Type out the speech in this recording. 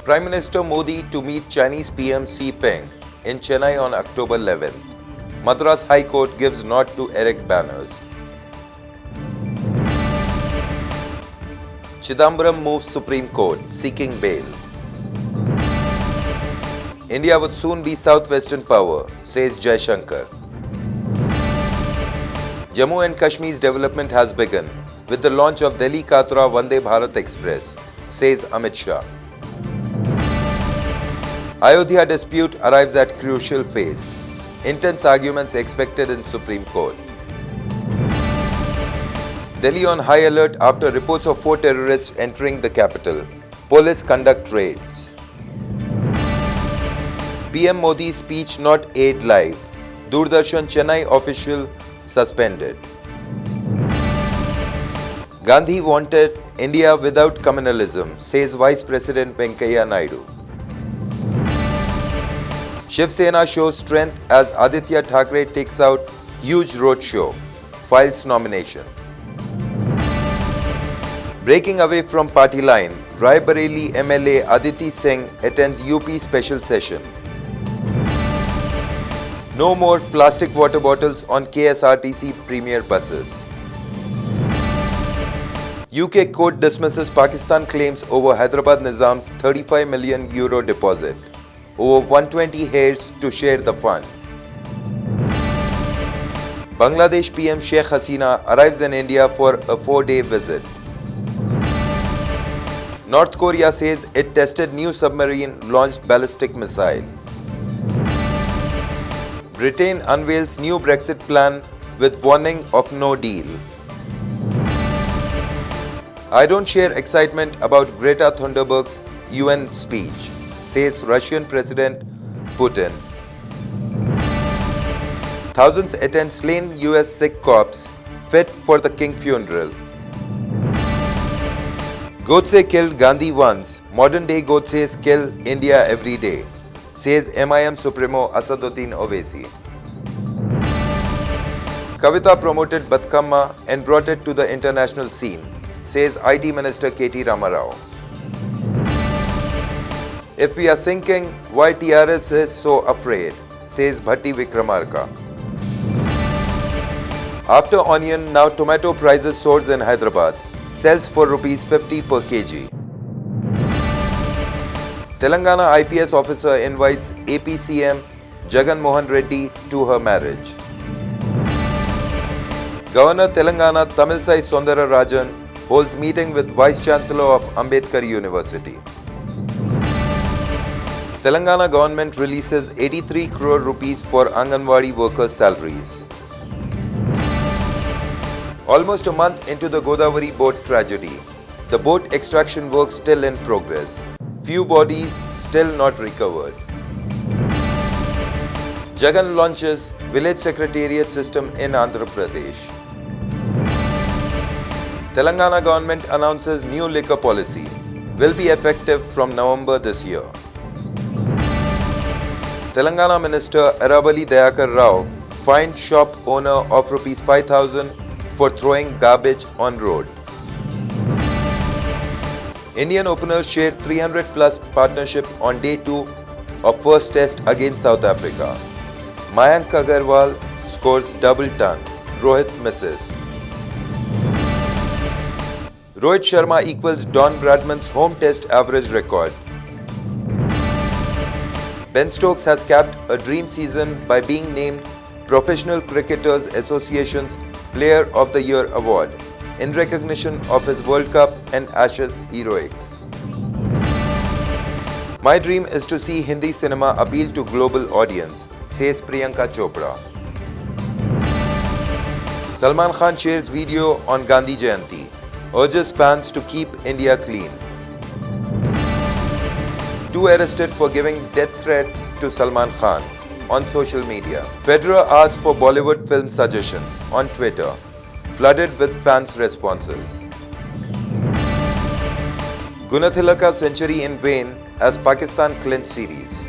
Prime Minister Modi to meet Chinese PM Xi Jinping in Chennai on October 11. Madras High Court gives nod to erect banners. Chidambaram moves Supreme Court, seeking bail. India would soon be Southwestern power, says Jaishankar. Jammu and Kashmir's development has begun with the launch of Delhi-Katra Vande Bharat Express, says Amit Shah. Ayodhya dispute arrives at crucial phase. Intense arguments expected in Supreme Court. Delhi on high alert after reports of 4 terrorists entering the capital. Police conduct raids. PM Modi's speech not aired live. Doordarshan Chennai official suspended. Gandhi wanted India without communalism, says Vice President Venkaiah Naidu. Shiv Sena shows strength as Aditya Thackeray takes out huge roadshow, files nomination. Breaking away from party line, Rai Bareli MLA Aditi Singh attends UP special session. No more plastic water bottles on KSRTC premier buses. UK court dismisses Pakistan claims over Hyderabad Nizam's €35 million deposit. Over 120 heirs to share the fund. Bangladesh PM Sheikh Hasina arrives in India for a 4-day visit. North Korea says it tested new submarine-launched ballistic missile. Britain unveils new Brexit plan with warning of no deal. I don't share excitement about Greta Thunberg's UN speech, says Russian President Putin. Thousands attend slain US Sikh corpse, fit for the King funeral. Godse killed Gandhi once, modern-day Godses kill India every day, says MIM Supremo Asaduddin Owaisi. Kavita promoted Batkama and brought it to the international scene, says IT Minister KT Ramarao. If we are sinking, why TRS is so afraid, says Bhatti Vikramarka. After onion, now tomato prices soars in Hyderabad, sells for ₹50 per kg. Telangana IPS officer invites AP CM Jagan Mohan Reddy to her marriage. Governor Telangana Tamilsai Soundara Rajan holds meeting with Vice Chancellor of Ambedkar University. Telangana government releases 83 crore rupees for Anganwadi workers' salaries. Almost a month into the Godavari boat tragedy, the boat extraction work still in progress. Few bodies still not recovered. Jagan launches village secretariat system in Andhra Pradesh. Telangana government announces new liquor policy, will be effective from November this year. Telangana Minister Arabali Dayakar Rao fined shop owner of ₹5,000 for throwing garbage on road. Indian openers share 300+ partnership on day 2 of first test against South Africa. Mayank Agarwal scores double ton, Rohit misses. Rohit Sharma equals Don Bradman's home test average record. Ben Stokes has capped a dream season by being named Professional Cricketers Association's Player of the Year award in recognition of his World Cup and Ashes heroics. My dream is to see Hindi cinema appeal to global audience, says Priyanka Chopra. Salman Khan shares video on Gandhi Jayanti, urges fans to keep India clean. 2 arrested for giving death threats to Salman Khan on social media. Federer asked for Bollywood film suggestion on Twitter, flooded with fans' responses. Gunathilaka century in vain as Pakistan clinched series.